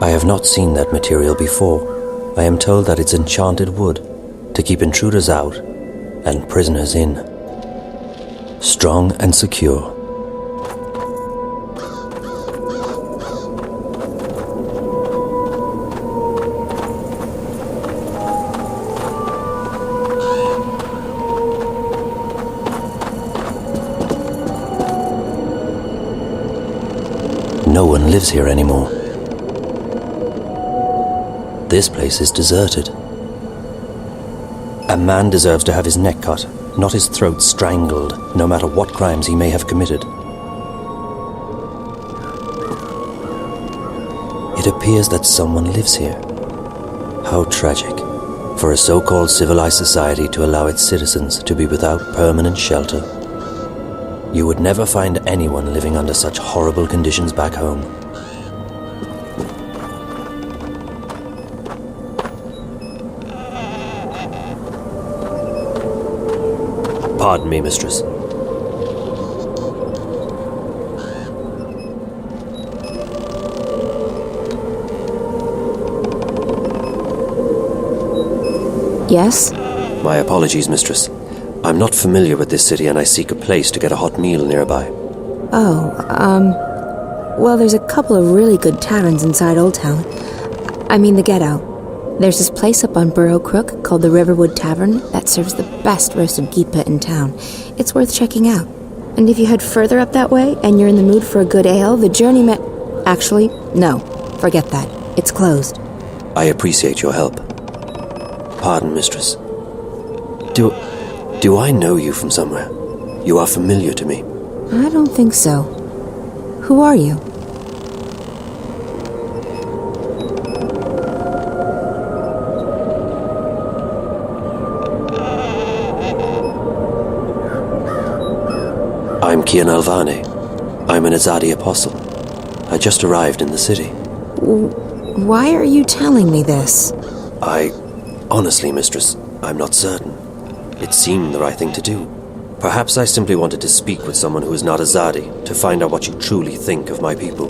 I have not seen that material before. I am told that it's enchanted wood to keep intruders out and prisoners in. Strong and secure. No one lives here anymore. This place is deserted. A man deserves to have his neck cut, not his throat strangled, no matter what crimes he may have committed. It appears that someone lives here. How tragic for a so-called civilized society to allow its citizens to be without permanent shelter. You would never find anyone living under such horrible conditions back home. Pardon me, mistress. Yes? My apologies, mistress. I'm not familiar with this city and I seek a place to get a hot meal nearby. Well, there's a couple of really good taverns inside Old Town. I mean the ghetto. There's this place up on Burrow Crook called the Riverwood Tavern that serves the best roasted geepa in town. It's worth checking out. And if you head further up that way and you're in the mood for a good ale, the journey Actually, no. Forget that. It's closed. I appreciate your help. Pardon, mistress. Do I know you from somewhere? You are familiar to me. I don't think so. Who are you? I'm Kian Alvane. I'm an Azadi apostle. I just arrived in the city. Why are you telling me this? Honestly, mistress, I'm not certain. It seemed the right thing to do. Perhaps I simply wanted to speak with someone who is not Azadi to find out what you truly think of my people.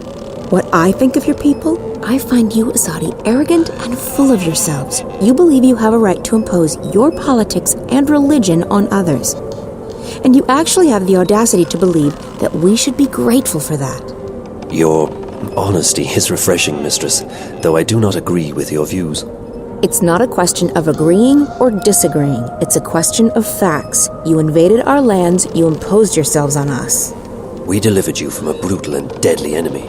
What I think of your people? I find you, Azadi, arrogant and full of yourselves. You believe you have a right to impose your politics and religion on others. And you actually have the audacity to believe that we should be grateful for that. Your honesty is refreshing, mistress, though I do not agree with your views. It's not a question of agreeing or disagreeing. It's a question of facts. You invaded our lands, you imposed yourselves on us. We delivered you from a brutal and deadly enemy.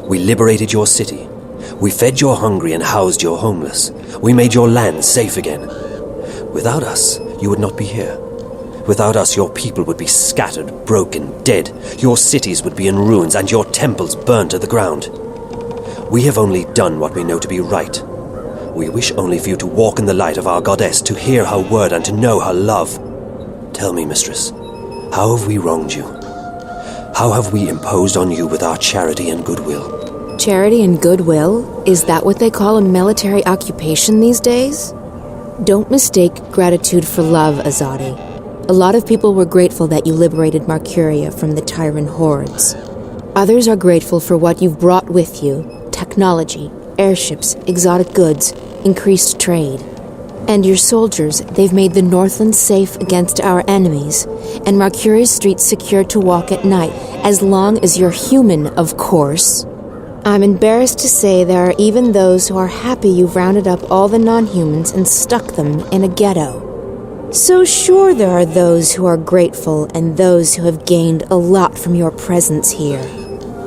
We liberated your city. We fed your hungry and housed your homeless. We made your land safe again. Without us, you would not be here. Without us, your people would be scattered, broken, dead. Your cities would be in ruins and your temples burned to the ground. We have only done what we know to be right. We wish only for you to walk in the light of our goddess, to hear her word and to know her love. Tell me, mistress, how have we wronged you? How have we imposed on you with our charity and goodwill? Charity and goodwill? Is that what they call a military occupation these days? Don't mistake gratitude for love, Azadi. A lot of people were grateful that you liberated Marcuria from the Tyrant hordes. Others are grateful for what you've brought with you: technology, airships, exotic goods, increased trade. And your soldiers, they've made the Northland safe against our enemies, and Marcuria's streets secure to walk at night, as long as you're human, of course. I'm embarrassed to say there are even those who are happy you've rounded up all the non-humans and stuck them in a ghetto. So sure, there are those who are grateful and those who have gained a lot from your presence here.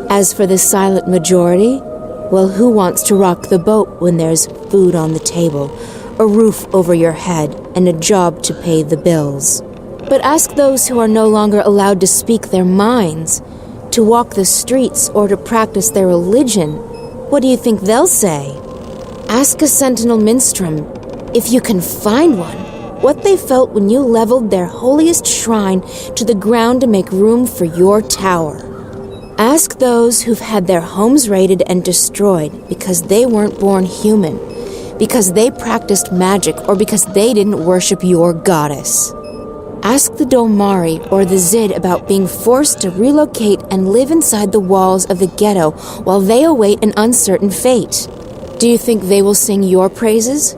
As for the silent majority, well, who wants to rock the boat when there's food on the table, a roof over your head, and a job to pay the bills? But ask those who are no longer allowed to speak their minds, to walk the streets, or to practice their religion. What do you think they'll say? Ask a sentinel minstrum, if you can find one, what they felt when you leveled their holiest shrine to the ground to make room for your tower. Ask those who've had their homes raided and destroyed because they weren't born human, because they practiced magic, or because they didn't worship your goddess. Ask the Dolmari or the Zid about being forced to relocate and live inside the walls of the ghetto while they await an uncertain fate. Do you think they will sing your praises?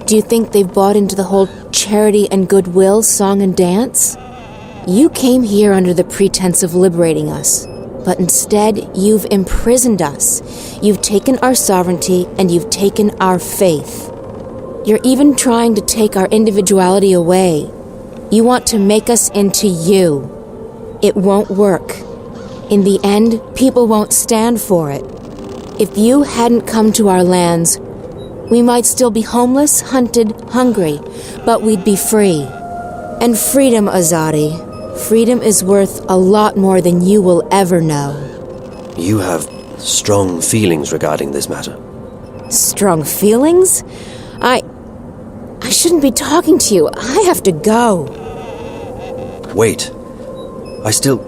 Do you think they've bought into the whole charity and goodwill song and dance? You came here under the pretense of liberating us, but instead you've imprisoned us. You've taken our sovereignty and you've taken our faith. You're even trying to take our individuality away. You want to make us into you. It won't work. In the end, people won't stand for it. If you hadn't come to our lands, we might still be homeless, hunted, hungry, but we'd be free. And freedom, Azadi, freedom is worth a lot more than you will ever know. You have strong feelings regarding this matter. Strong feelings? I shouldn't be talking to you. I have to go. Wait. I still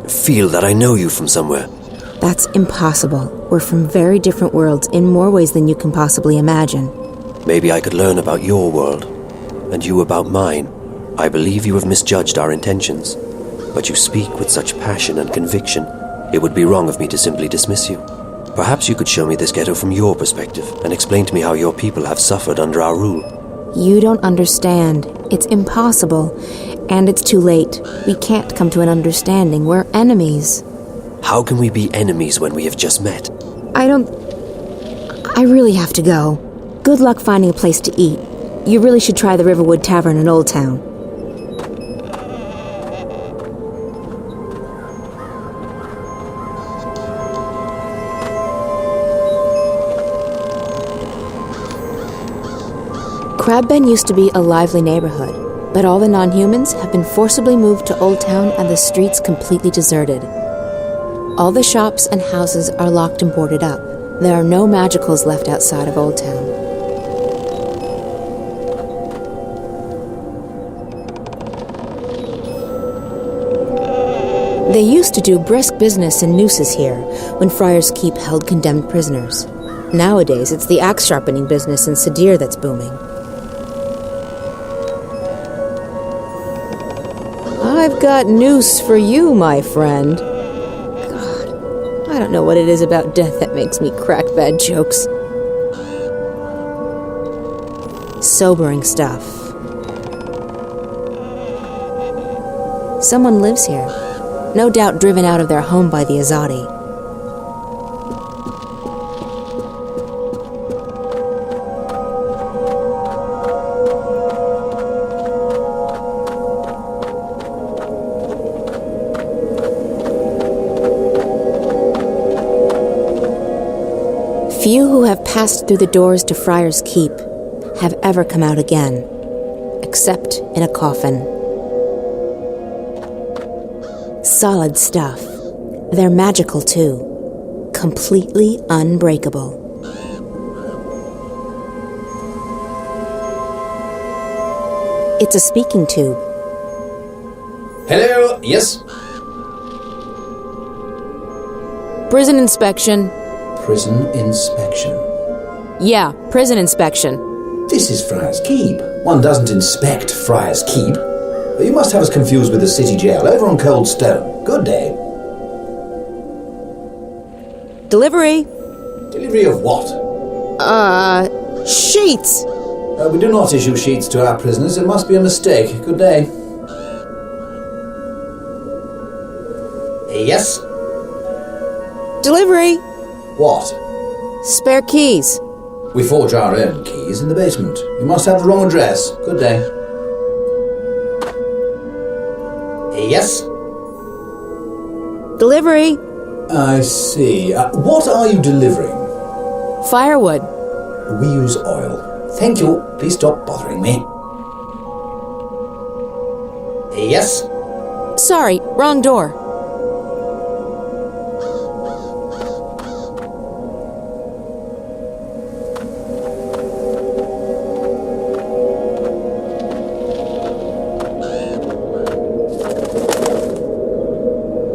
feel that I know you from somewhere. That's impossible. We're from very different worlds in more ways than you can possibly imagine. Maybe I could learn about your world, and you about mine. I believe you have misjudged our intentions, but you speak with such passion and conviction. It would be wrong of me to simply dismiss you. Perhaps you could show me this ghetto from your perspective, and explain to me how your people have suffered under our rule. You don't understand. It's impossible. And it's too late. We can't come to an understanding. We're enemies. How can we be enemies when we have just met? I really have to go. Good luck finding a place to eat. You really should try the Riverwood Tavern in Old Town. Crabbend used to be a lively neighborhood, but all the non-humans have been forcibly moved to Old Town and the streets completely deserted. All the shops and houses are locked and boarded up. There are no magicals left outside of Old Town. They used to do brisk business in nooses here when Friar's Keep held condemned prisoners. Nowadays, it's the axe-sharpening business in Sadir that's booming. I've got news for you, my friend. God, I don't know what it is about death that makes me crack bad jokes. Sobering stuff. Someone lives here, no doubt driven out of their home by the Azadi. Few who have passed through the doors to Friar's Keep have ever come out again, except in a coffin. Solid stuff. They're magical too. Completely unbreakable. It's a speaking tube. Hello, yes? Prison inspection. Prison inspection. Yeah, prison inspection. This is Friar's Keep. One doesn't inspect Friar's Keep. You must have us confused with the city jail over on Cold Stone. Good day. Delivery. Delivery of what? Sheets. We do not issue sheets to our prisoners. It must be a mistake. Good day. Yes? Delivery. What? Spare keys. We forge our own keys in the basement. You must have the wrong address. Good day. Yes? Delivery. I see. What are you delivering? Firewood. We use oil. Thank you. Please stop bothering me. Yes? Sorry, wrong door.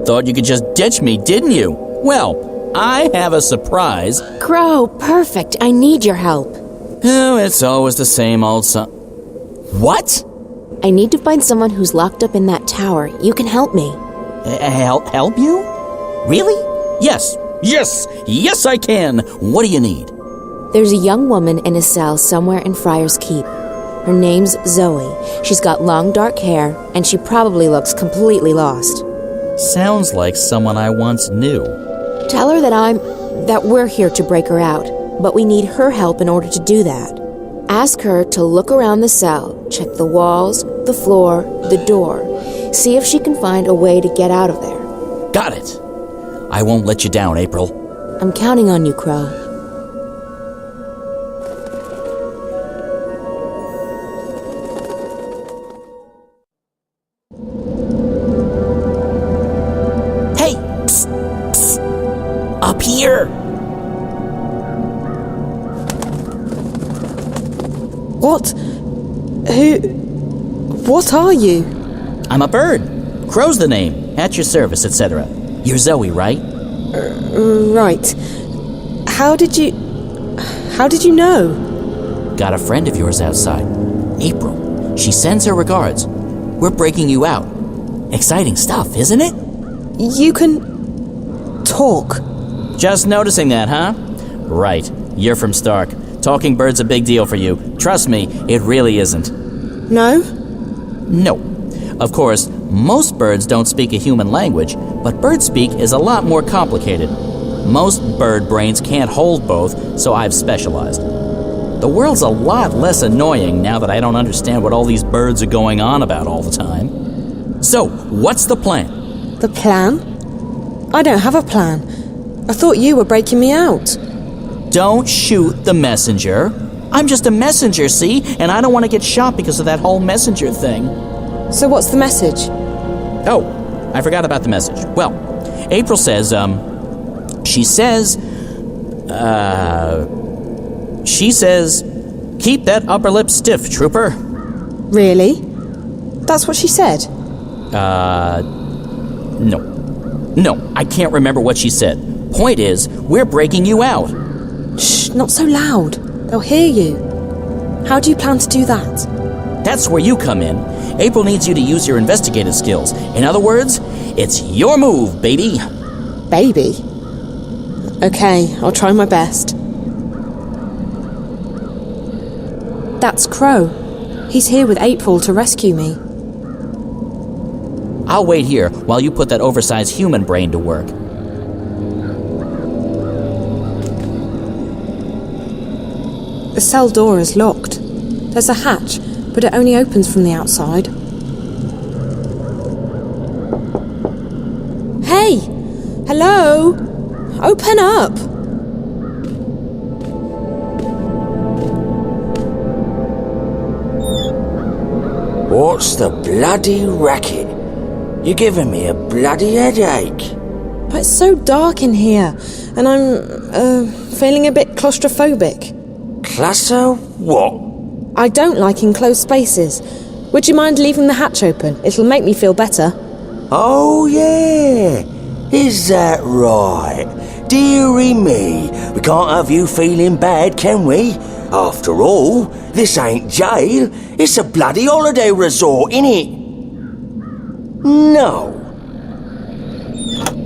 Thought you could just ditch me, didn't you? Well, I have a surprise. Crow, perfect. I need your help. Oh, it's always the same old What? I need to find someone who's locked up in that tower. You can help me. Help you? Really? Yes, I can. What do you need? There's a young woman in a cell somewhere in Friar's Keep. Her name's Zoe. She's got long dark hair, and she probably looks completely lost. Sounds like someone I once knew. Tell her that we're here to break her out, but we need her help in order to do that. Ask her to look around the cell, check the walls, the floor, the door. See if she can find a way to get out of there. Got it. I won't let you down, April. I'm counting on you, Crow. Hey! Psst! Psst! Up here! What? What are you? I'm a bird. Crow's the name. At your service, etc. You're Zoe, right? Right. How did you know? Got a friend of yours outside. April. She sends her regards. We're breaking you out. Exciting stuff, isn't it? You can talk. Just noticing that, huh? Right. You're from Stark. Talking bird's a big deal for you. Trust me, it really isn't. No? No. Of course, most birds don't speak a human language, but bird speak is a lot more complicated. Most bird brains can't hold both, so I've specialized. The world's a lot less annoying now that I don't understand what all these birds are going on about all the time. So, what's the plan? The plan? I don't have a plan. I thought you were breaking me out. Don't shoot the messenger. I'm just a messenger, see? And I don't want to get shot because of that whole messenger thing. So what's the message? Oh, I forgot about the message. Well, April says, she says, keep that upper lip stiff, trooper. Really? That's what she said? No, I can't remember what she said. Point is, we're breaking you out. Shh, not so loud. They'll hear you. How do you plan to do that? That's where you come in. April needs you to use your investigative skills. In other words, it's your move, baby. Baby? Okay, I'll try my best. That's Crow. He's here with April to rescue me. I'll wait here while you put that oversized human brain to work. The cell door is locked. There's a hatch, but it only opens from the outside. Hey! Hello! Open up! What's the bloody racket? You're giving me a bloody headache. It's so dark in here, and I'm feeling a bit claustrophobic. Classo what? I don't like enclosed spaces. Would you mind leaving the hatch open? It'll make me feel better. Oh yeah, is that right? Dearie me, we can't have you feeling bad, can we? After all, this ain't jail, it's a bloody holiday resort, innit? No.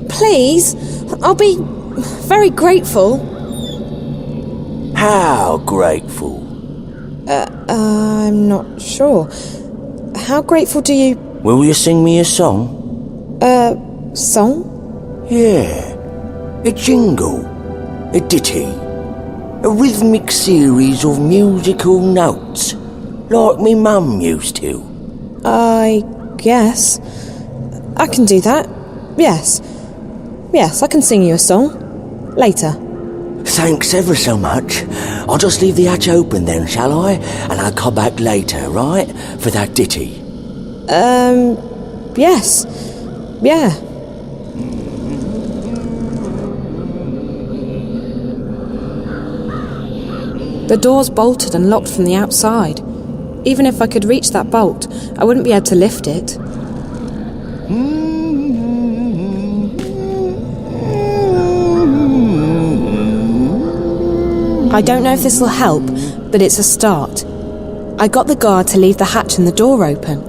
Please, I'll be very grateful. How grateful? I'm not sure. How grateful do you... Will you sing me a song? Song? Yeah. A jingle. A ditty. A rhythmic series of musical notes. Like me mum used to. I guess. I can do that. Yes. Yes, I can sing you a song. Later. Thanks ever so much. I'll just leave the hatch open then, shall I? And I'll come back later, right? For that ditty. Yes. Yeah. The door's bolted and locked from the outside. Even if I could reach that bolt, I wouldn't be able to lift it. I don't know if this will help, but it's a start. I got the guard to leave the hatch and the door open,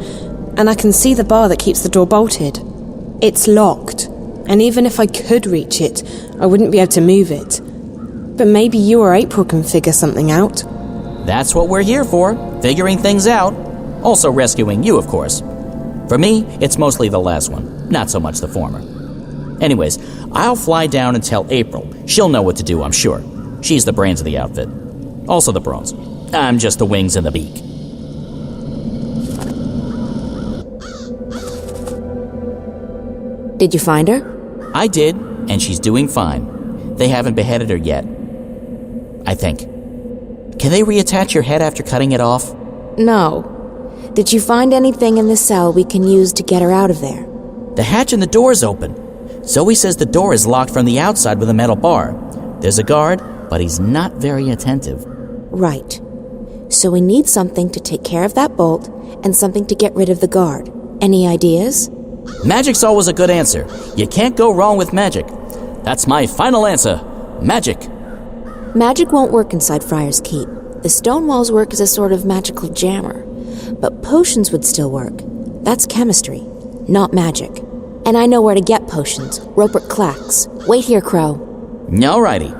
and I can see the bar that keeps the door bolted. It's locked, and even if I could reach it, I wouldn't be able to move it. But maybe you or April can figure something out. That's what we're here for, figuring things out. Also rescuing you, of course. For me, it's mostly the last one, not so much the former. Anyways, I'll fly down and tell April. She'll know what to do, I'm sure. She's the brains of the outfit. Also the brains. I'm just the wings and the beak. Did you find her? I did, and she's doing fine. They haven't beheaded her yet. I think. Can they reattach your head after cutting it off? No. Did you find anything in the cell we can use to get her out of there? The hatch in the door's open. Zoe says the door is locked from the outside with a metal bar. There's a guard, but he's not very attentive. Right. So we need something to take care of that bolt and something to get rid of the guard. Any ideas? Magic's always a good answer. You can't go wrong with magic. That's my final answer. Magic. Magic won't work inside Friar's Keep. The stone walls work as a sort of magical jammer. But potions would still work. That's chemistry, not magic. And I know where to get potions. Roper Klacks. Wait here, Crow. Alrighty.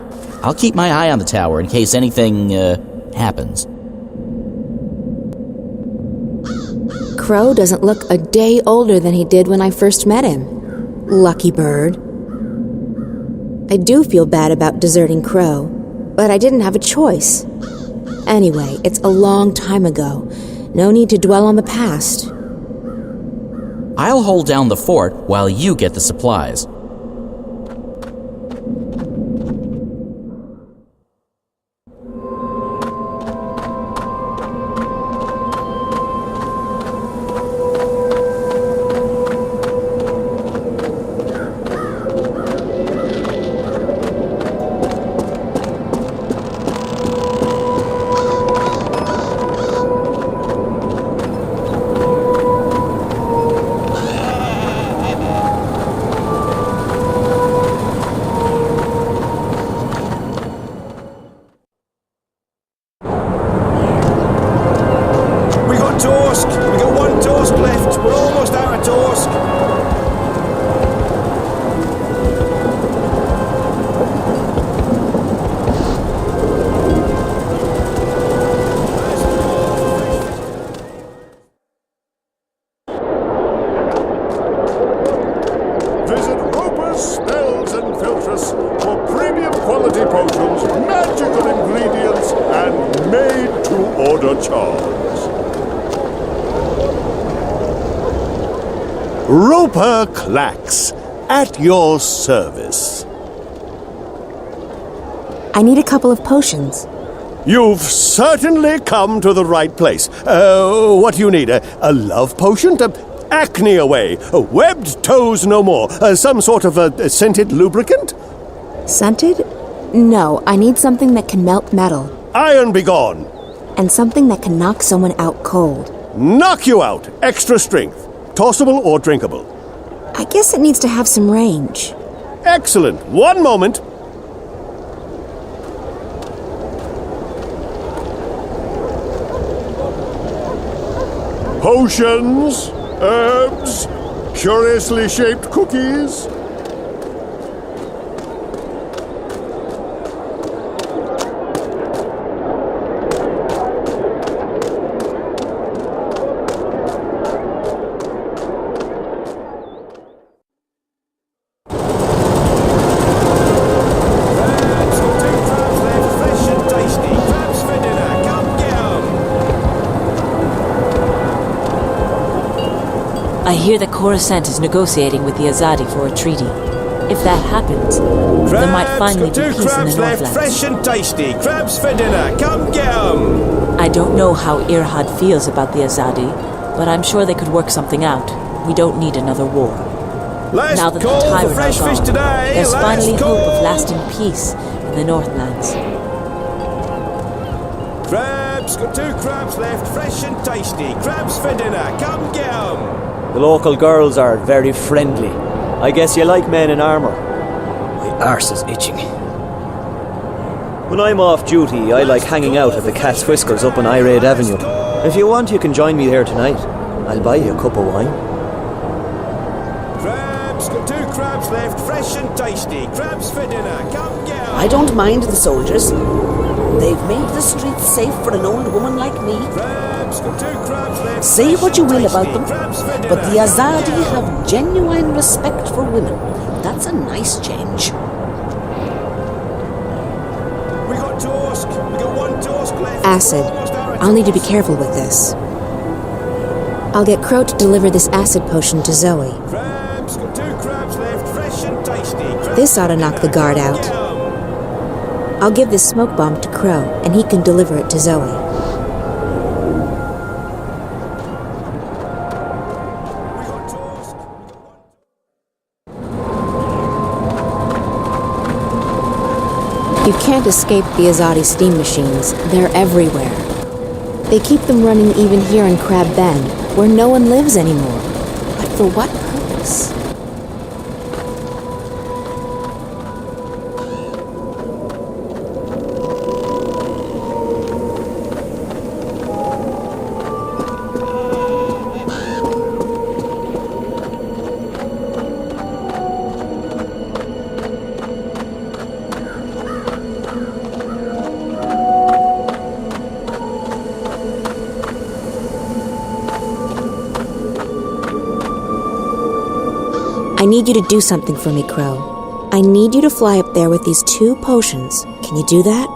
I'll keep my eye on the tower in case anything, happens. Crow doesn't look a day older than he did when I first met him. Lucky bird. I do feel bad about deserting Crow, but I didn't have a choice. Anyway, it's a long time ago. No need to dwell on the past. I'll hold down the fort while you get the supplies. Visit Roper's Spells and Filtress for premium quality potions, magical ingredients, and made-to-order charms. Roper Klacks, at your service. I need a couple of potions. You've certainly come to the right place. What do you need? A love potion? Acne away. Webbed toes no more. Some sort of a scented lubricant? Scented? No, I need something that can melt metal. Iron be gone. And something that can knock someone out cold. Knock you out. Extra strength. Tossable or drinkable? I guess it needs to have some range. Excellent. One moment. Potions, herbs, curiously shaped cookies. I hear that Coruscant is negotiating with the Azadi for a treaty. If that happens, there might finally be peace in the Northlands. Fresh and tasty. Crabs for dinner. Come get 'em. I don't know how Irhad feels about the Azadi, but I'm sure they could work something out. We don't need another war. Last Now that the call for Tyrant fresh are fish gone, today. there's Last finally call. hope of lasting peace in the Northlands. Crabs, got 2 crabs left. Fresh and tasty. Crabs for dinner. Come get 'em. The local girls are very friendly. I guess you like men in armour. My arse is itching. When I'm off duty, I like hanging out at the Cat's Whiskers up on Irade Avenue. If you want, you can join me there tonight. I'll buy you a cup of wine. Crabs, got got 2 crabs left, fresh and tasty. Crabs for dinner, come get 'em. I don't mind the soldiers. They've made the streets safe for an old woman like me. Crabs, got 2 crabs left. Say what you will tasty. about them, Crabs for dinner. but the Azadi have genuine respect for women. That's a nice change. We got toast. We got 1 toast left. Acid. Almost out of I'll need to be toast. careful with this. I'll get Crow to deliver this acid potion to Zoe. Crabs, got 2 crabs left, fresh and tasty. Crabs This ought to for knock the dinner, guard come out. get 'em. I'll give this smoke bomb to Crow, and he can deliver it to Zoe. You can't escape the Azadi steam machines. They're everywhere. They keep them running even here in Crab Bend, where no one lives anymore. But for what purpose? I need you to do something for me, Crow. I need you to fly up there with these 2 potions. Can you do that?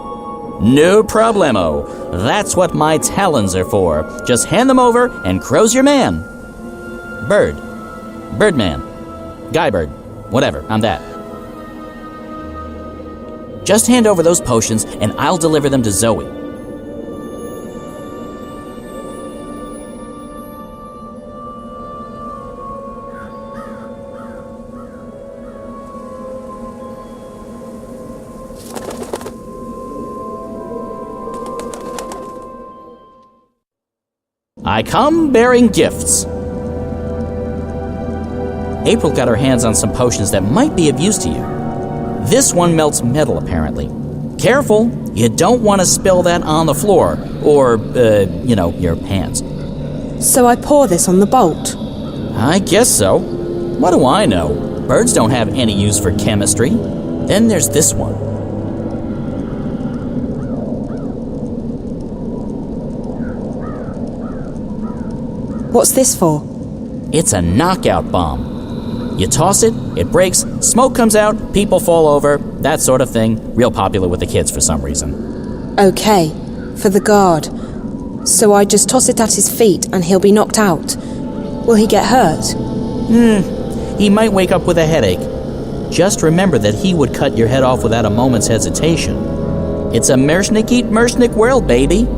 No problemo. That's what my talons are for. Just hand them over, and Crow's your man. Bird. Birdman. Guybird. Whatever, I'm that. Just hand over those potions, and I'll deliver them to Zoe. I come bearing gifts. April got her hands on some potions that might be of use to you. This one melts metal, apparently. Careful, you don't want to spill that on the floor, or, your pants. So I pour this on the bolt. I guess so. What do I know? Birds don't have any use for chemistry. Then there's this one. What's this for? It's a knockout bomb. You toss it, it breaks, smoke comes out, people fall over, that sort of thing. Real popular with the kids for some reason. Okay, for the guard. So I just toss it at his feet and he'll be knocked out. Will he get hurt? He might wake up with a headache. Just remember that he would cut your head off without a moment's hesitation. It's a Mershnik eat Mershnik world, baby.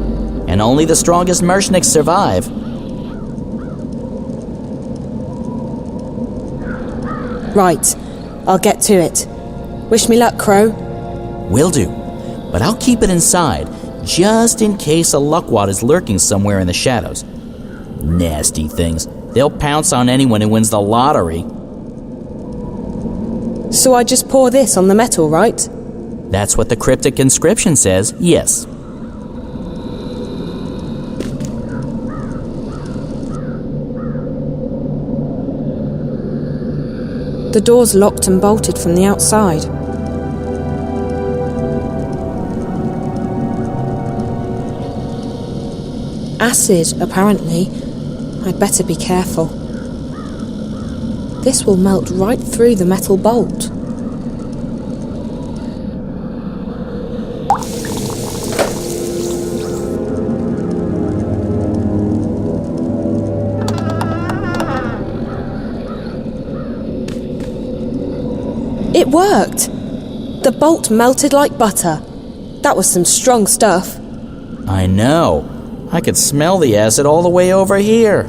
And only the strongest Mershniks survive. Right, I'll get to it. Wish me luck, Crow. Will do. But I'll keep it inside, just in case a luckwad is lurking somewhere in the shadows. Nasty things. They'll pounce on anyone who wins the lottery. So I just pour this on the metal, right? That's what the cryptic inscription says, yes. The door's locked and bolted from the outside. Acid, apparently. I'd better be careful. This will melt right through the metal bolt. It worked! The bolt melted like butter. That was some strong stuff. I know. I could smell the acid all the way over here.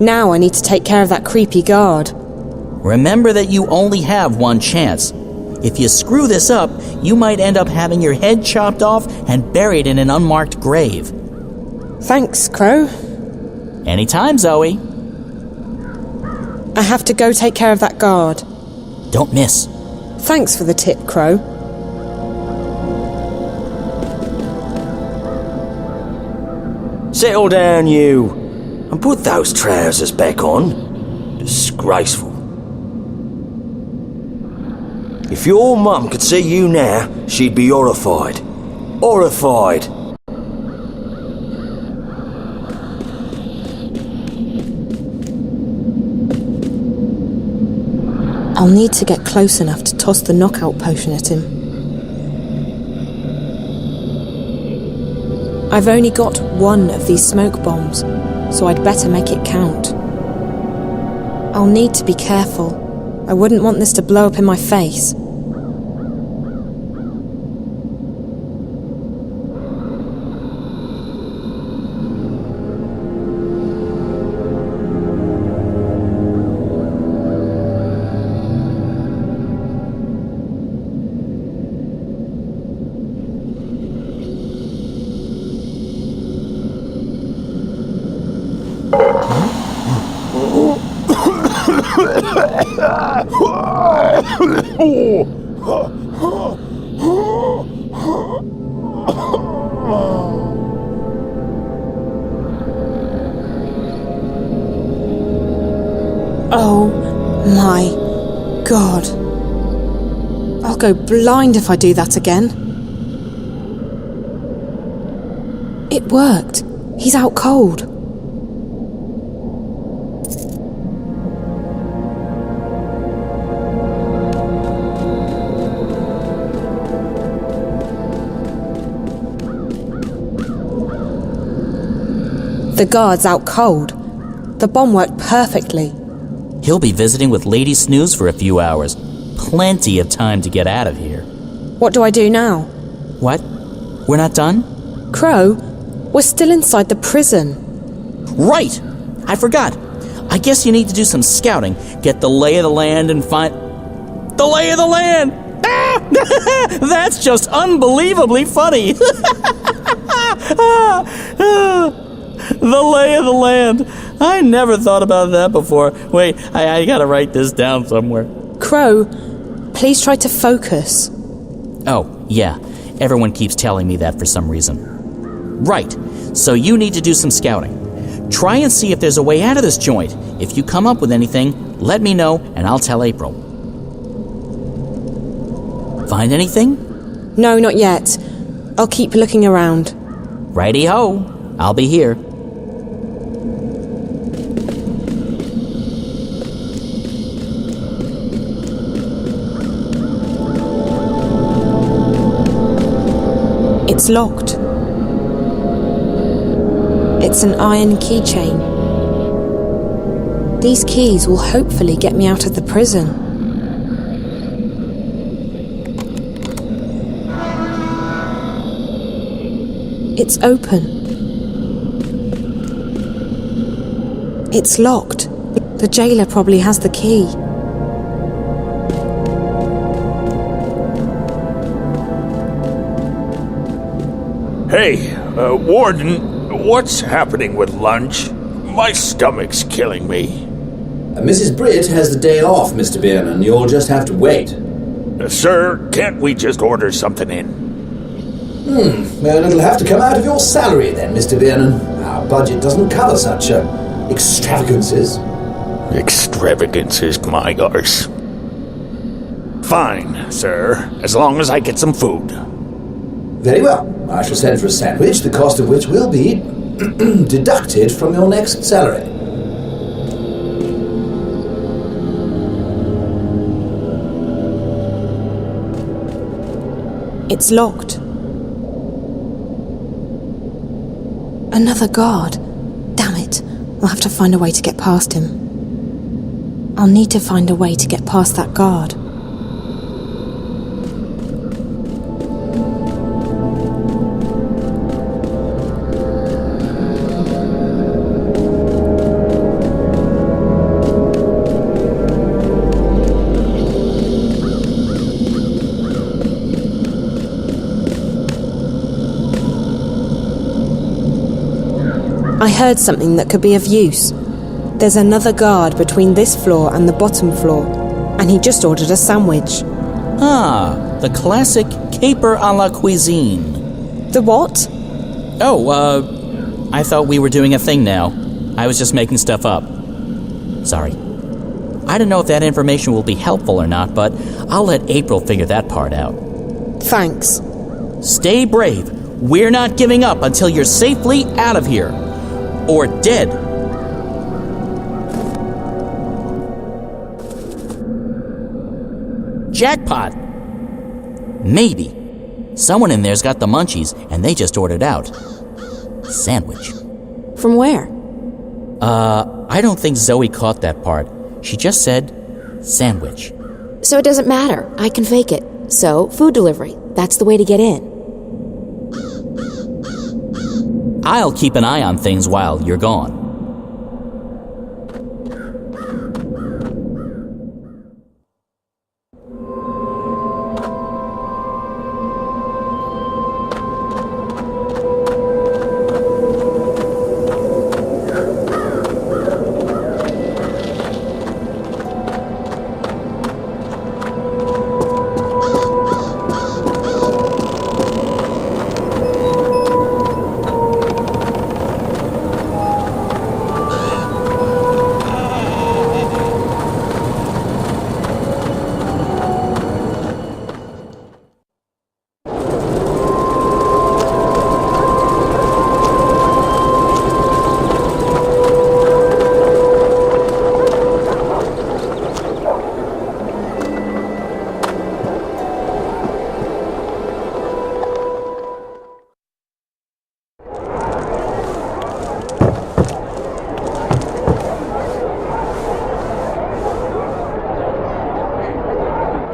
Now I need to take care of that creepy guard. Remember that you only have one chance. If you screw this up, you might end up having your head chopped off and buried in an unmarked grave. Thanks, Crow. Anytime, Zoe. I have to go take care of that guard. Don't miss. Thanks for the tip, Crow. Settle down, you, and put those trousers back on. Disgraceful. If your mum could see you now, she'd be horrified. Horrified. I'll need to get close enough to toss the knockout potion at him. I've only got one of these smoke bombs, so I'd better make it count. I'll need to be careful. I wouldn't want this to blow up in my face. Oh my God. I'll go blind if I do that again. It worked. He's out cold. The guard's out cold. The bomb worked perfectly. He'll be visiting with Lady Snooze for a few hours. Plenty of time to get out of here. What do I do now? What? We're not done? Crow, we're still inside the prison. Right! I forgot. I guess you need to do some scouting. Get the lay of the land and find... The lay of the land! Ah! That's just unbelievably funny. The lay of the land. I never thought about that before. Wait, I gotta write this down somewhere. Crow, please try to focus. Oh, yeah. Everyone keeps telling me that for some reason. Right. So you need to do some scouting. Try and see if there's a way out of this joint. If you come up with anything, let me know and I'll tell April. Find anything? No, not yet. I'll keep looking around. Righty-ho. I'll be here. It's locked. It's an iron keychain. These keys will hopefully get me out of the prison. It's open. It's locked. The jailer probably has the key. Hey, Warden, what's happening with lunch? My stomach's killing me. Mrs. Britt has the day off, Mr. Biernan. You'll just have to wait. Sir, can't we just order something in? Well, it'll have to come out of your salary then, Mr. Biernan. Our budget doesn't cover such extravagances. Extravagances, my arse. Fine, sir, as long as I get some food. Very well. I shall send for a sandwich, the cost of which will be deducted from your next salary. It's locked. Another guard. Damn it. I'll have to find a way to get past him. I'll need to find a way to get past that guard. I heard something that could be of use. There's another guard between this floor and the bottom floor, and he just ordered a sandwich. Ah, the classic caper a la cuisine. The what? Oh, I thought we were doing a thing now. I was just making stuff up. Sorry. I don't know if that information will be helpful or not, but I'll let April figure that part out. Thanks. Stay brave. We're not giving up until you're safely out of here. Or dead. Jackpot! Maybe. Someone in there's got the munchies, and they just ordered out. Sandwich. From where? I don't think Zoe caught that part. She just said sandwich. So it doesn't matter. I can fake it. So, food delivery. That's the way to get in. I'll keep an eye on things while you're gone.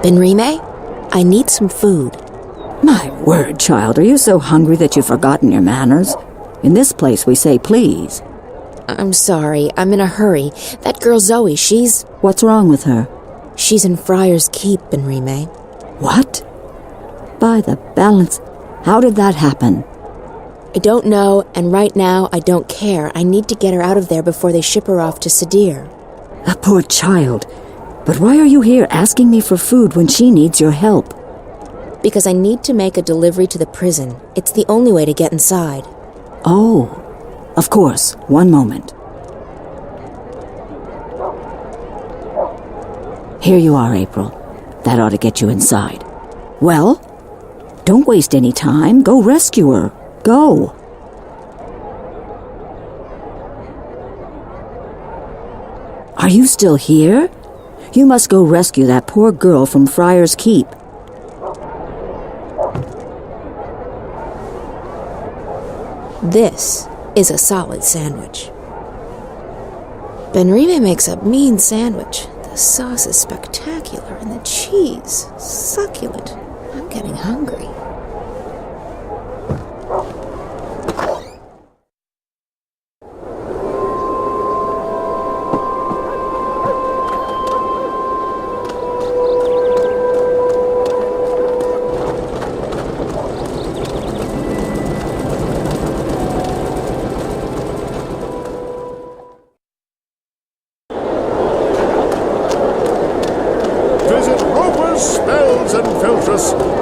Benrime, I need some food. My word, child, are you so hungry that you've forgotten your manners? In this place we say please. I'm sorry, I'm in a hurry. That girl Zoe, she's... What's wrong with her? She's in Friar's Keep, Benrime. What? By the balance, how did that happen? I don't know, and right now I don't care. I need to get her out of there before they ship her off to Sadir. A poor child. But why are you here asking me for food when she needs your help? Because I need to make a delivery to the prison. It's the only way to get inside. Oh, of course. One moment. Here you are, April. That ought to get you inside. Well, don't waste any time. Go rescue her. Go. Are you still here? You must go rescue that poor girl from Friar's Keep. This is a solid sandwich. Benrime makes a mean sandwich. The sauce is spectacular and the cheese succulent. I'm getting hungry.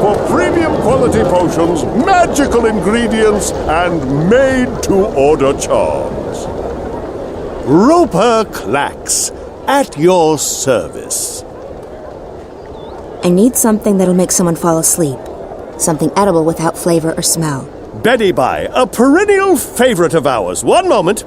For premium quality potions, magical ingredients, and made-to-order charms. Roper Klacks, at your service. I need something that'll make someone fall asleep. Something edible without flavor or smell. Betty Bye, a perennial favorite of ours. One moment.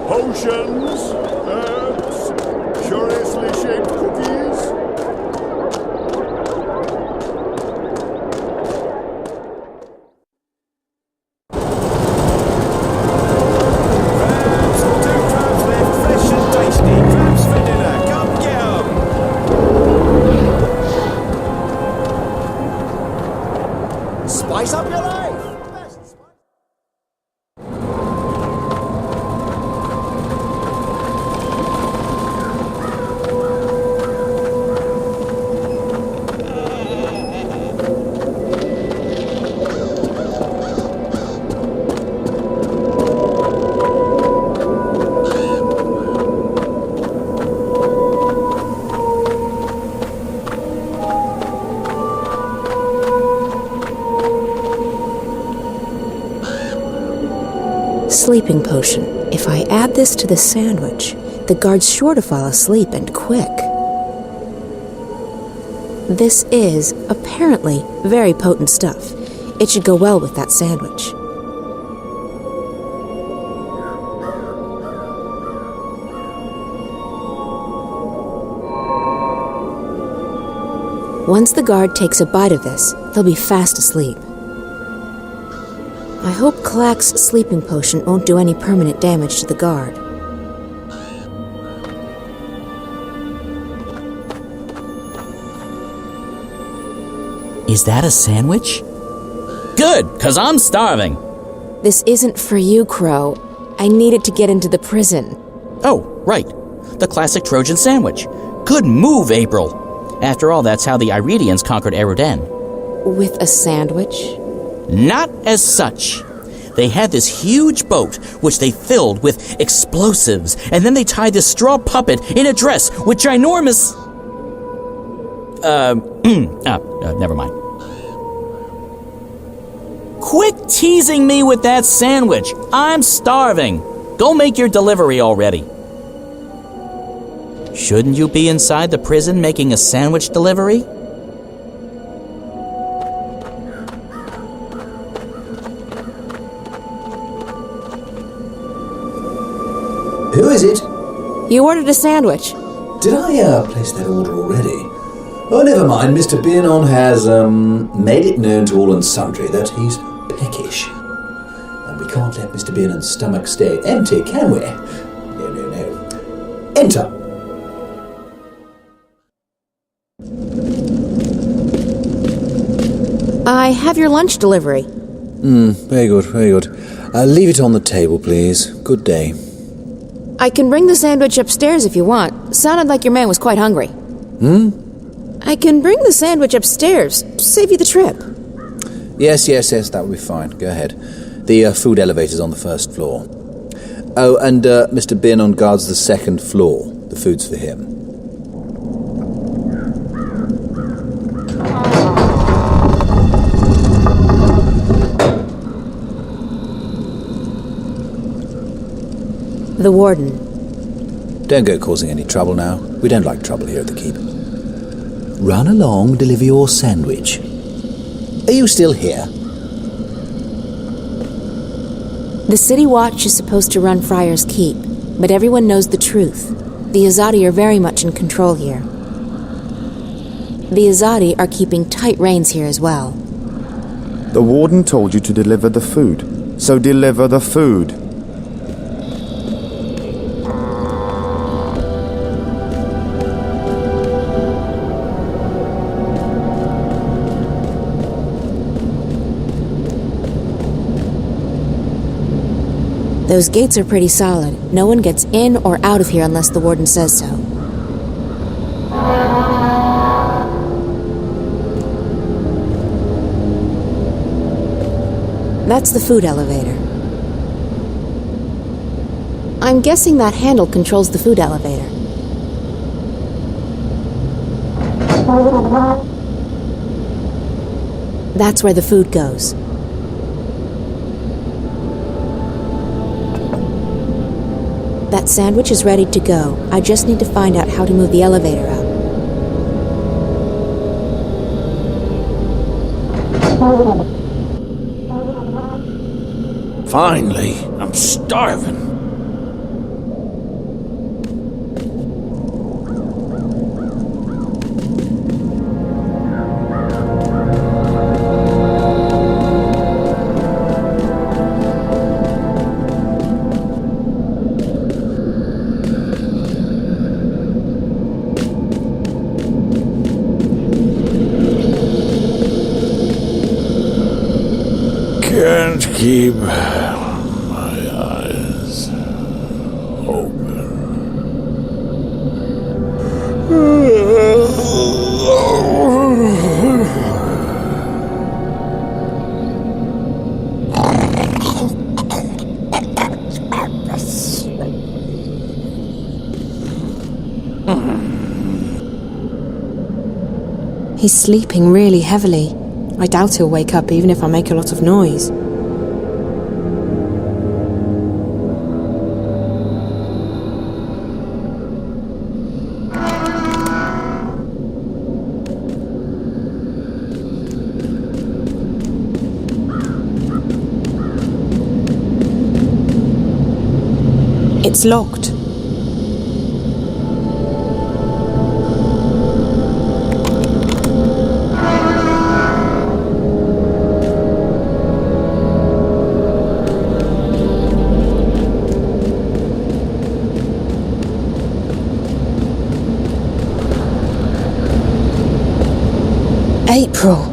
Potions, herbs, curiously shaped cookies. Crabs, 2 crabs left, fresh and tasty. Crabs for dinner, come get 'em. Spice up your life! sleeping potion. If I add this to the sandwich, the guard's sure to fall asleep, and quick. This is, apparently, very potent stuff. It should go well with that sandwich. Once the guard takes a bite of this, he'll be fast asleep. I hope Klacks' sleeping potion won't do any permanent damage to the guard. Is that a sandwich? Good, 'cause I'm starving. This isn't for you, Crow. I need it to get into the prison. Oh, right. The classic Trojan sandwich. Good move, April. After all, that's how the Iridians conquered Eruden. With a sandwich? Not as such. They had this huge boat, which they filled with explosives, and then they tied this straw puppet in a dress with ginormous... never mind. Quit teasing me with that sandwich. I'm starving. Go make your delivery already. Shouldn't you be inside the prison making a sandwich delivery? Who is it? You ordered a sandwich. Did I place that order already? Oh, never mind. Mr. Bearnon has made it known to all and sundry that he's peckish. And we can't let Mr. Bearnon's stomach stay empty, can we? No. Enter. I have your lunch delivery. Very good. Leave it on the table, please. Good day. I can bring the sandwich upstairs if you want. Sounded like your man was quite hungry. I can bring the sandwich upstairs. Save you the trip. Yes, that would be fine. Go ahead. The food elevator's on the first floor. Oh, and Mr. Bearnon guards the second floor. The food's for him. The warden. Don't go causing any trouble now. We don't like trouble here at the keep. Run along, deliver your sandwich. Are you still here? The City Watch is supposed to run Friar's keep, but everyone knows the truth. The Azadi are very much in control here. The Azadi are keeping tight reins here as well. The warden told you to deliver the food, so deliver the food. Those gates are pretty solid. No one gets in or out of here unless the warden says so. That's the food elevator. I'm guessing that handle controls the food elevator. That's where the food goes. That sandwich is ready to go. I just need to find out how to move the elevator up. Finally, I'm starving. Can't keep my eyes open. He's sleeping really heavily. I doubt he'll wake up even if I make a lot of noise. It's locked. April,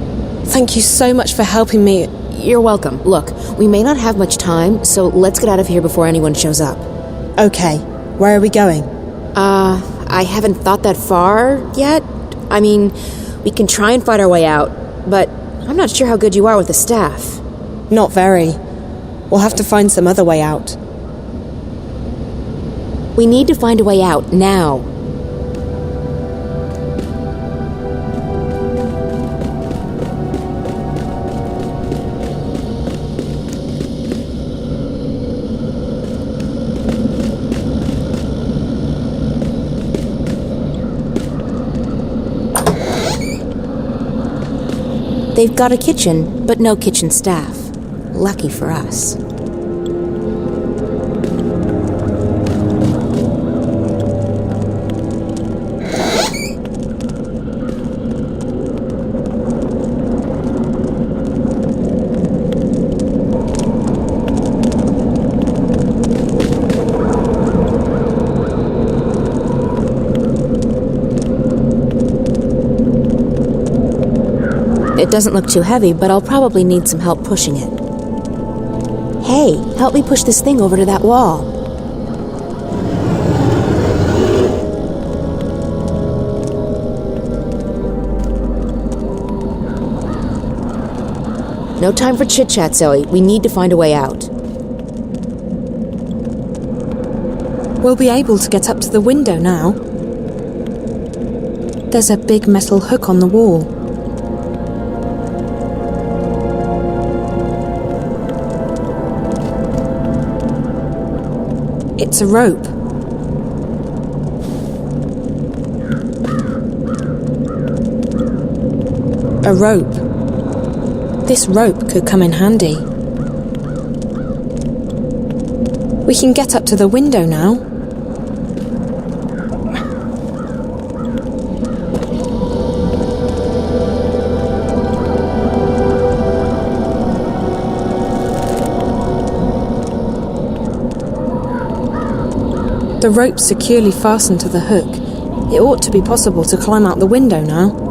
thank you so much for helping me. You're welcome. Look, we may not have much time, so let's get out of here before anyone shows up. Okay, where are we going? I haven't thought that far yet. I mean, we can try and fight our way out, but I'm not sure how good you are with the staff. Not very. We'll have to find some other way out. We need to find a way out now. They've got a kitchen, but no kitchen staff. Lucky for us. It doesn't look too heavy, but I'll probably need some help pushing it. Hey, help me push this thing over to that wall. No time for chit-chat, Zoe. We need to find a way out. We'll be able to get up to the window now. There's a big metal hook on the wall. It's a rope. A rope. This rope could come in handy. We can get up to the window now. The rope's securely fastened to the hook. It ought to be possible to climb out the window now.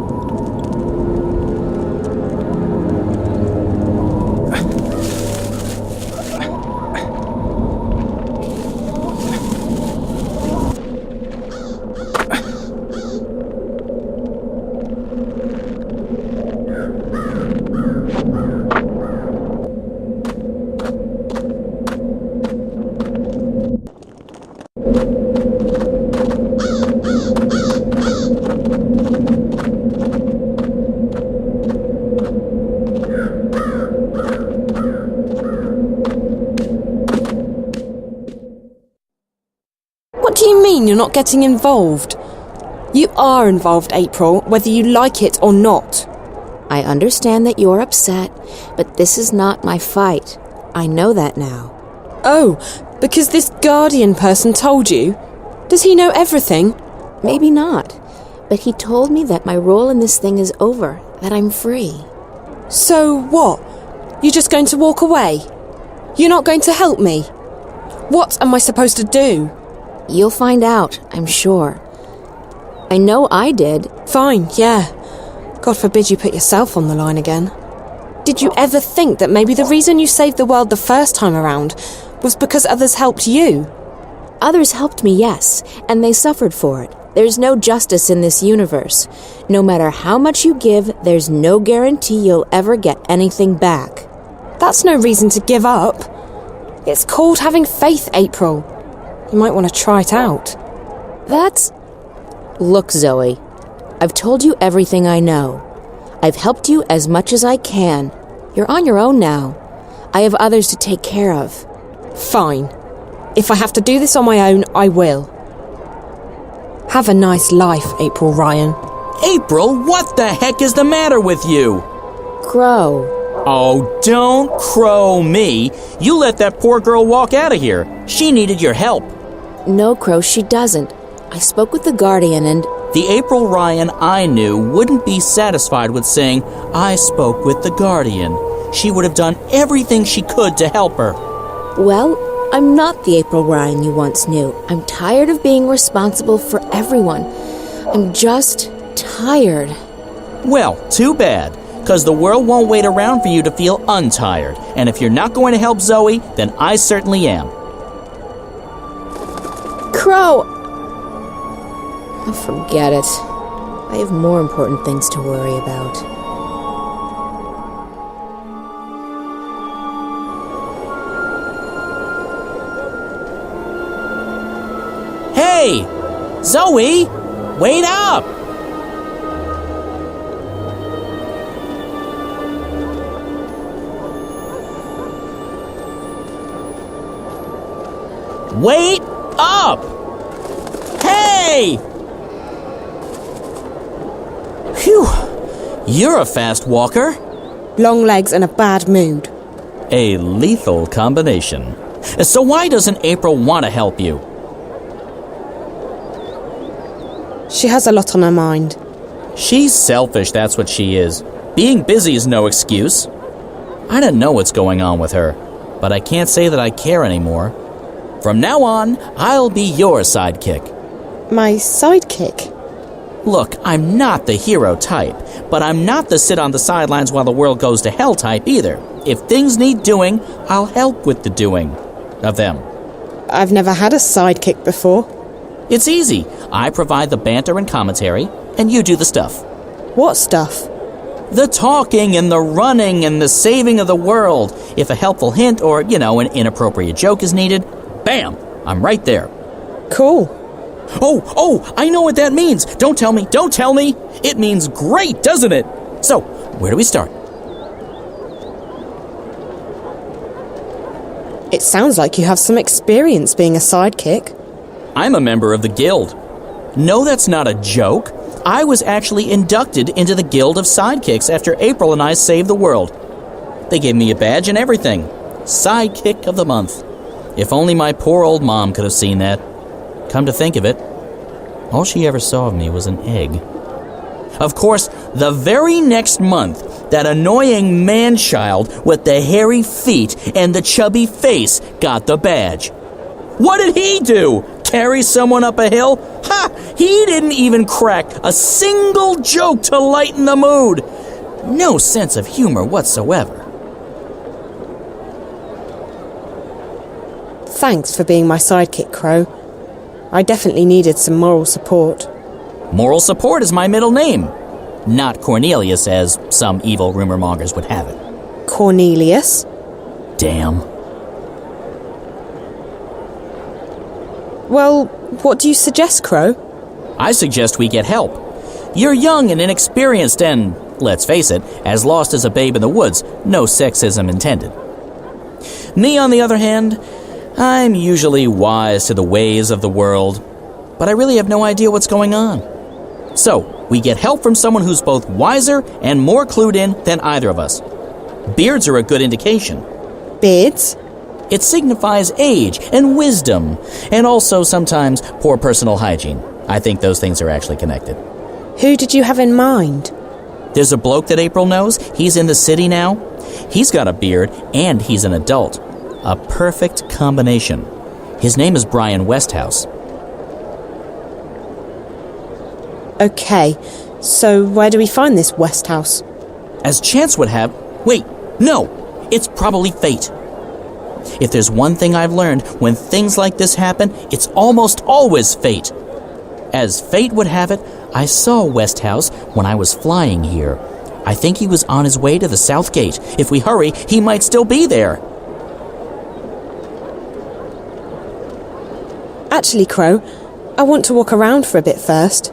What do you mean you're not getting involved? You are involved, April, whether you like it or not. I understand that you're upset, but this is not my fight. I know that now. Oh, because this Guardian person told you? Does he know everything? Maybe not, but he told me that my role in this thing is over, that I'm free. So what? You're just going to walk away? You're not going to help me? What am I supposed to do? You'll find out, I'm sure. I know I did. Fine, yeah. God forbid you put yourself on the line again. Did you ever think that maybe the reason you saved the world the first time around was because others helped you? Others helped me, yes, and they suffered for it. There's no justice in this universe. No matter how much you give, there's no guarantee you'll ever get anything back. That's no reason to give up. It's called having faith, April. You might want to try it out. Look, Zoe, I've told you everything I know. I've helped you as much as I can. You're on your own now. I have others to take care of. Fine. If I have to do this on my own, I will. Have a nice life, April Ryan. April, what the heck is the matter with you? Crow. Oh, don't crow me. You let that poor girl walk out of here. She needed your help. No, Crow, she doesn't. I spoke with the Guardian and... The April Ryan I knew wouldn't be satisfied with saying, I spoke with the Guardian. She would have done everything she could to help her. Well, I'm not the April Ryan you once knew. I'm tired of being responsible for everyone. I'm just tired. Well, too bad, because the world won't wait around for you to feel untired. And if you're not going to help Zoe, then I certainly am. Crow! Oh, forget it. I have more important things to worry about. Hey! Zoe! Wait up! Wait up! Hey! Phew! You're a fast walker. Long legs and a bad mood. A lethal combination. So why doesn't April want to help you? She has a lot on her mind. She's selfish, that's what she is. Being busy is no excuse. I don't know what's going on with her, but I can't say that I care anymore. From now on, I'll be your sidekick. My sidekick? Look, I'm not the hero type, but I'm not the sit on the sidelines while the world goes to hell type either. If things need doing, I'll help with the doing of them. I've never had a sidekick before. It's easy. I provide the banter and commentary, and you do the stuff. What stuff? The talking and the running and the saving of the world. If a helpful hint or, an inappropriate joke is needed, bam, I'm right there. Cool. Oh, I know what that means. Don't tell me. It means great, doesn't it? So, where do we start? It sounds like you have some experience being a sidekick. I'm a member of the guild. No, that's not a joke. I was actually inducted into the Guild of Sidekicks after April and I saved the world. They gave me a badge and everything. Sidekick of the month. If only my poor old mom could have seen that. Come to think of it, all she ever saw of me was an egg. Of course, the very next month, that annoying man-child with the hairy feet and the chubby face got the badge. What did he do? Carry someone up a hill? Ha! He didn't even crack a single joke to lighten the mood. No sense of humor whatsoever. Thanks for being my sidekick, Crow. I definitely needed some moral support. Moral support is my middle name. Not Cornelius, as some evil rumor mongers would have it. Cornelius? Damn. Well, what do you suggest, Crow? I suggest we get help. You're young and inexperienced and, let's face it, as lost as a babe in the woods. No sexism intended. Me, on the other hand, I'm usually wise to the ways of the world, but I really have no idea what's going on. So, we get help from someone who's both wiser and more clued in than either of us. Beards are a good indication. Beards? It signifies age and wisdom, and also sometimes poor personal hygiene. I think those things are actually connected. Who did you have in mind? There's a bloke that April knows. He's in the city now. He's got a beard, and he's an adult. A perfect combination. His name is Brian Westhouse. Okay, so where do we find this Westhouse? As chance would have... Wait, no! It's probably fate. If there's one thing I've learned, when things like this happen, it's almost always fate. As fate would have it, I saw Westhouse when I was flying here. I think he was on his way to the South Gate. If we hurry, he might still be there. Actually, Crow, I want to walk around for a bit first.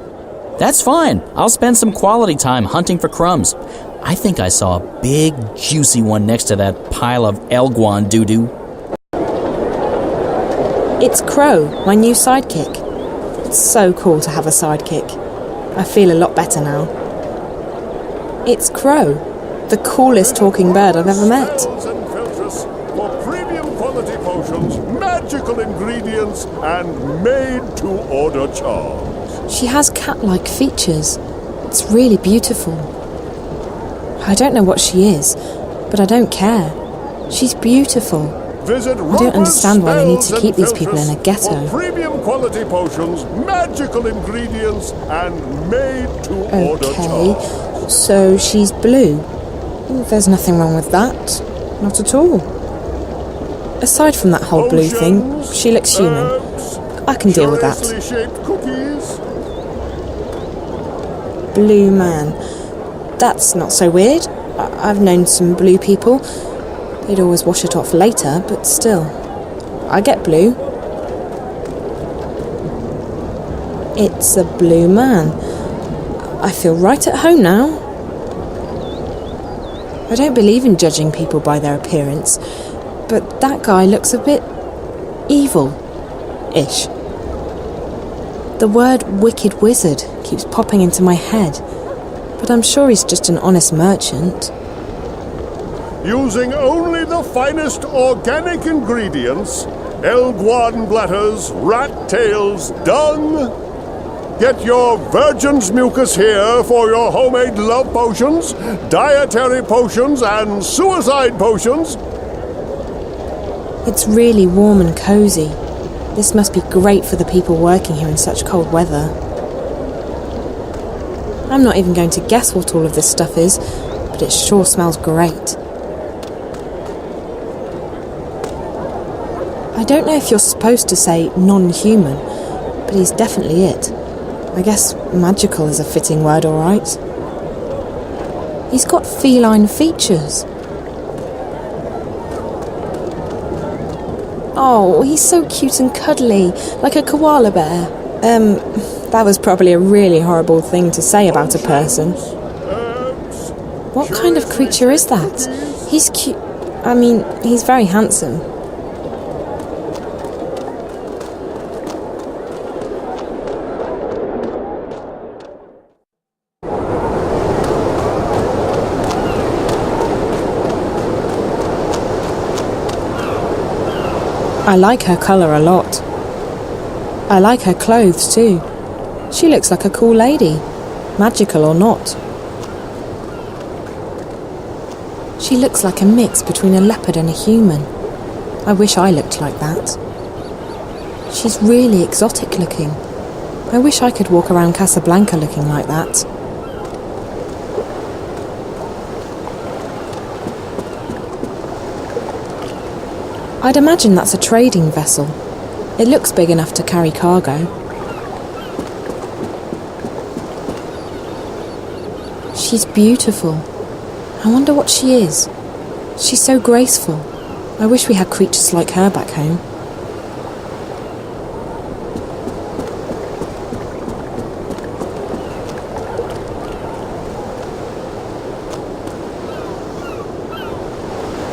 That's fine. I'll spend some quality time hunting for crumbs. I think I saw a big, juicy one next to that pile of Elguan doo-doo. It's Crow, my new sidekick. It's so cool to have a sidekick. I feel a lot better now. It's Crow, the coolest talking bird I've ever met. potions, magical ingredients, and made-to-order charms. She has cat-like features. It's really beautiful. I don't know what she is, but I don't care. She's beautiful. Visit I don't understand why they need to keep these people in a ghetto. For premium quality potions, magical ingredients, and made-to-order charms. So she's blue. There's nothing wrong with that. Not at all. Aside from that whole blue thing, she looks human. I can deal with that. Shaped cookies. Blue man. That's not so weird. I've known some blue people. They'd always wash it off later, but still. I get blue. It's a blue man. I feel right at home now. I don't believe in judging people by their appearance, but that guy looks a bit evil-ish. The word wicked wizard keeps popping into my head, but I'm sure he's just an honest merchant. Using only the finest organic ingredients, elguan bladders, rat tails, dung. Get your virgin's mucus here for your homemade love potions, dietary potions, and suicide potions. It's really warm and cosy. This must be great for the people working here in such cold weather. I'm not even going to guess what all of this stuff is, but it sure smells great. I don't know if you're supposed to say non-human, but he's definitely it. I guess magical is a fitting word, all right. He's got feline features. Oh, he's so cute and cuddly, like a koala bear. That was probably a really horrible thing to say about a person. What kind of creature is that? He's cute. I mean, he's very handsome. I like her colour a lot. I like her clothes too. She looks like a cool lady, magical or not. She looks like a mix between a leopard and a human. I wish I looked like that. She's really exotic looking. I wish I could walk around Casablanca looking like that. I'd imagine that's a trading vessel. It looks big enough to carry cargo. She's beautiful. I wonder what she is. She's so graceful. I wish we had creatures like her back home.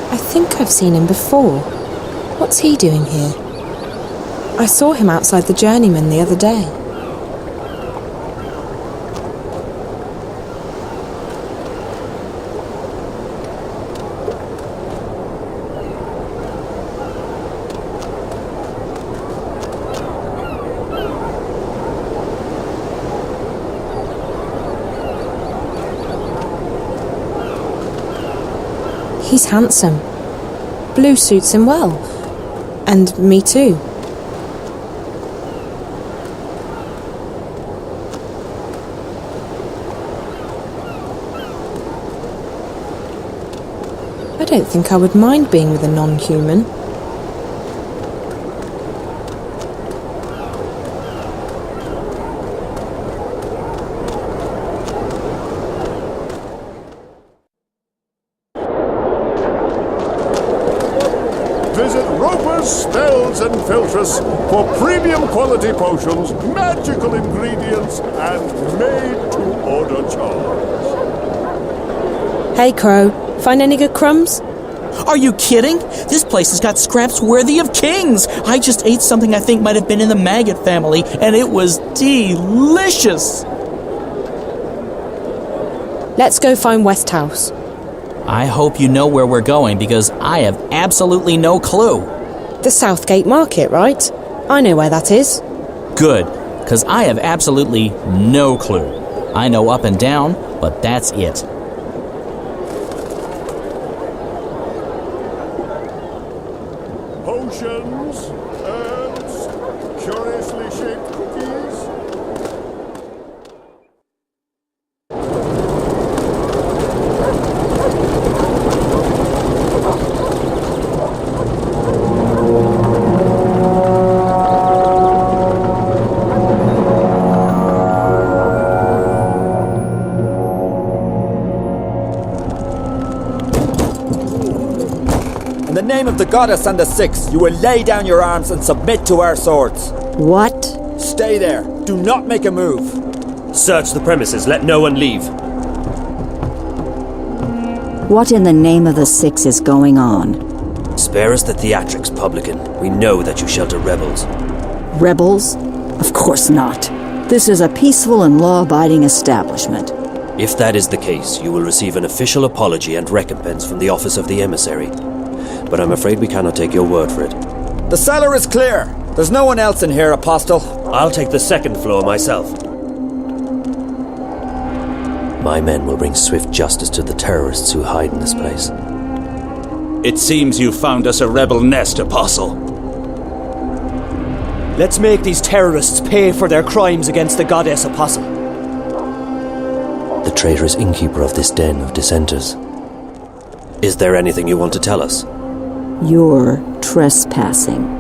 I think I've seen him before. What's he doing here? I saw him outside the Journeyman the other day. He's handsome. Blue suits him well. And me too. I don't think I would mind being with a non-human. Visit Roper's Spells and Filtress for premium quality potions, magical ingredients, and made-to-order charms. Hey, Crow. Find any good crumbs? Are you kidding? This place has got scraps worthy of kings. I just ate something I think might have been in the maggot family, and it was delicious. Let's go find Westhouse. I hope you know where we're going, because I have absolutely no clue. The Southgate Market, right? I know where that is. Good, because I have absolutely no clue. I know up and down, but that's it. Potions, herbs, curiously shaped cookies. In the name of the goddess and the six, you will lay down your arms and submit to our swords. What? Stay there. Do not make a move. Search the premises. Let no one leave. What in the name of the six is going on? Spare us the theatrics, publican. We know that you shelter rebels. Rebels? Of course not. This is a peaceful and law-abiding establishment. If that is the case, you will receive an official apology and recompense from the office of the emissary. But I'm afraid we cannot take your word for it. The cellar is clear. There's no one else in here, Apostle. I'll take the second floor myself. My men will bring swift justice to the terrorists who hide in this place. It seems you found us a rebel nest, Apostle. Let's make these terrorists pay for their crimes against the goddess, Apostle. The traitorous innkeeper of this den of dissenters. Is there anything you want to tell us? You're trespassing.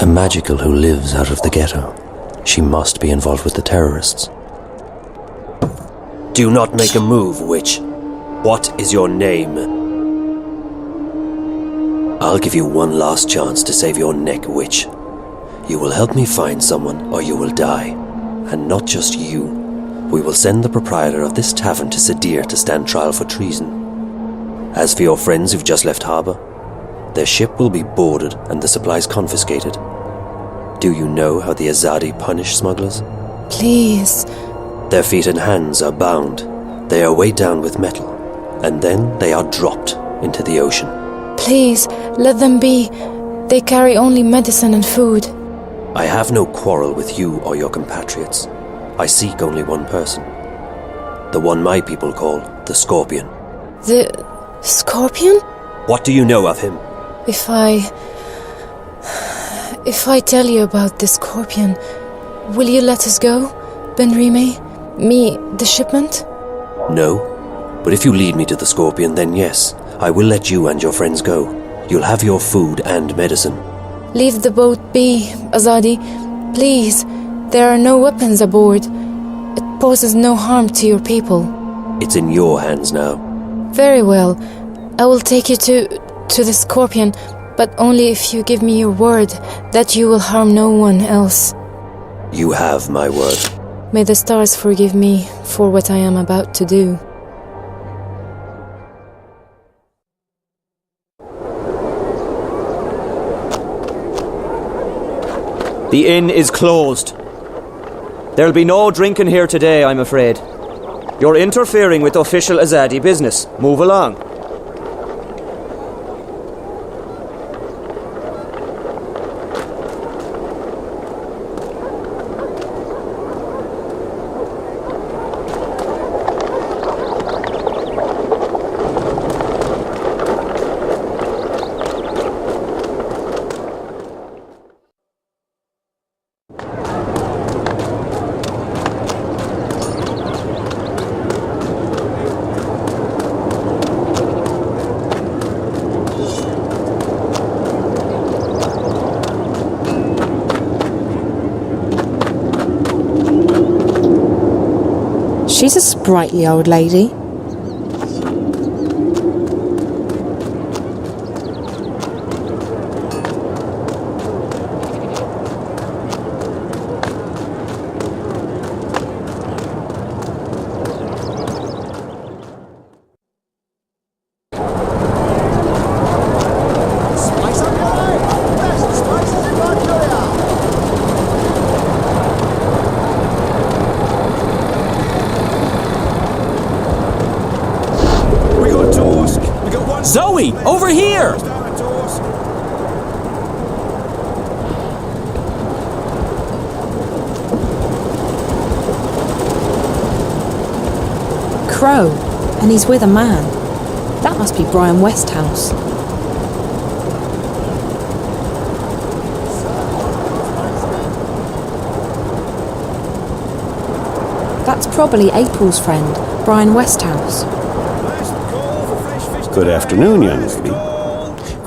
A magical who lives out of the ghetto. She must be involved with the terrorists. Do not make a move, witch. What is your name? I'll give you one last chance to save your neck, witch. You will help me find someone, or you will die. And not just you. We will send the proprietor of this tavern to Sadir to stand trial for treason. As for your friends who've just left harbor, their ship will be boarded and the supplies confiscated. Do you know how the Azadi punish smugglers? Please. Their feet and hands are bound. They are weighed down with metal, and then they are dropped into the ocean. Please, let them be. They carry only medicine and food. I have no quarrel with you or your compatriots. I seek only one person. The one my people call the Scorpion. The Scorpion? What do you know of him? If I tell you about the Scorpion, will you let us go, Benrime? Me, the shipment? No, but if you lead me to the Scorpion, then yes, I will let you and your friends go. You'll have your food and medicine. Leave the boat be, Azadi. Please, there are no weapons aboard. It poses no harm to your people. It's in your hands now. Very well. I will take you to the Scorpion, but only if you give me your word that you will harm no one else. You have my word. May the stars forgive me for what I am about to do. The inn is closed. There'll be no drinking here today, I'm afraid. You're interfering with official Azadi business. Move along. She's a sprightly old lady. Zoe, over here! Crow, and he's with a man. That must be Brian Westhouse. That's probably April's friend, Brian Westhouse. Good afternoon, young lady.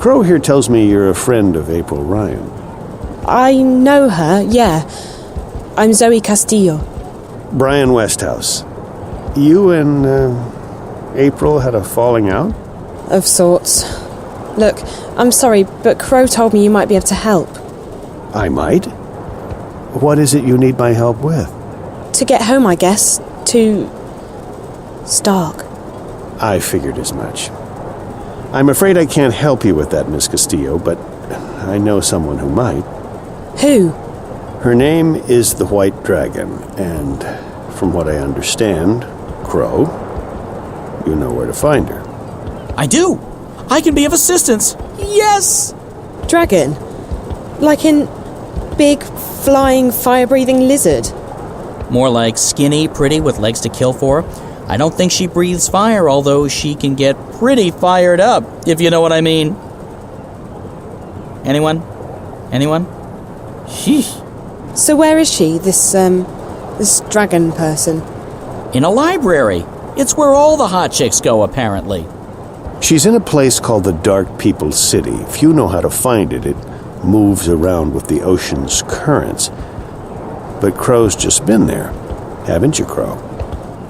Crow here tells me you're a friend of April Ryan. I know her, yeah. I'm Zoe Castillo. Brian Westhouse. You and April had a falling out? Of sorts. Look, I'm sorry, but Crow told me you might be able to help. I might? What is it you need my help with? To get home, I guess. To Stark. I figured as much. I'm afraid I can't help you with that, Miss Castillo, but I know someone who might. Who? Her name is the White Dragon, and from what I understand, Crow, you know where to find her. I do! I can be of assistance! Yes! Dragon? Like in big, flying, fire-breathing lizard? More like skinny, pretty, with legs to kill for. I don't think she breathes fire, although she can get pretty fired up, if you know what I mean. Anyone? Anyone? Sheesh. So where is she, this dragon person? In a library. It's where all the hot chicks go, apparently. She's in a place called the Dark People's City. If you know how to find it, it moves around with the ocean's currents. But Crow's just been there. Haven't you, Crow?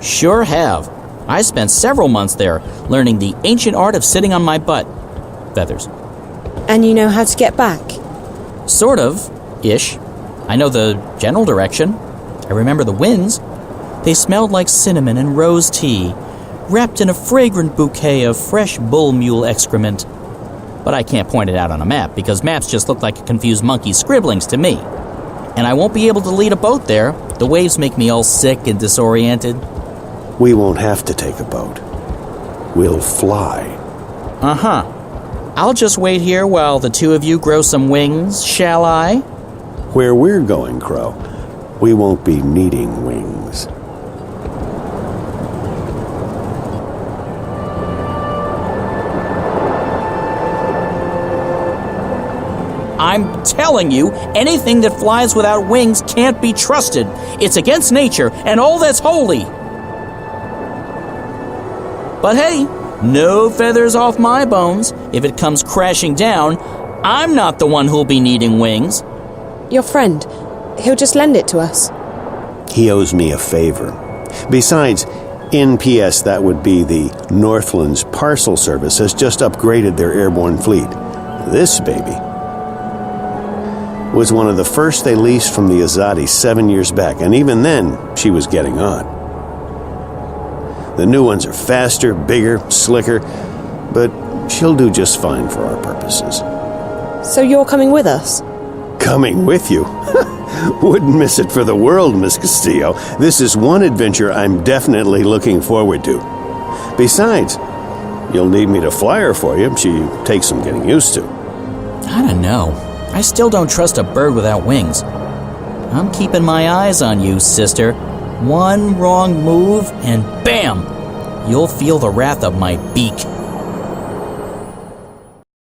Sure have. I spent several months there, learning the ancient art of sitting on my butt. Feathers. And you know how to get back? Sort of. Ish. I know the general direction. I remember the winds. They smelled like cinnamon and rose tea, wrapped in a fragrant bouquet of fresh bull mule excrement. But I can't point it out on a map, because maps just look like a confused monkey's scribblings to me. And I won't be able to lead a boat there. The waves make me all sick and disoriented. We won't have to take a boat. We'll fly. Uh-huh. I'll just wait here while the two of you grow some wings, shall I? Where we're going, Crow, we won't be needing wings. I'm telling you, anything that flies without wings can't be trusted. It's against nature and all that's holy. But hey, no feathers off my bones. If it comes crashing down, I'm not the one who'll be needing wings. Your friend, he'll just lend it to us. He owes me a favor. Besides, NPS, that would be the Northlands Parcel Service, has just upgraded their airborne fleet. This baby was one of the first they leased from the Azadi 7 years back, and even then, she was getting on. The new ones are faster, bigger, slicker, but she'll do just fine for our purposes. So you're coming with us? Coming with you? Wouldn't miss it for the world, Miss Castillo. This is one adventure I'm definitely looking forward to. Besides, you'll need me to fly her for you. She takes some getting used to. I don't know. I still don't trust a bird without wings. I'm keeping my eyes on you, sister. One wrong move, and bam! You'll feel the wrath of my beak.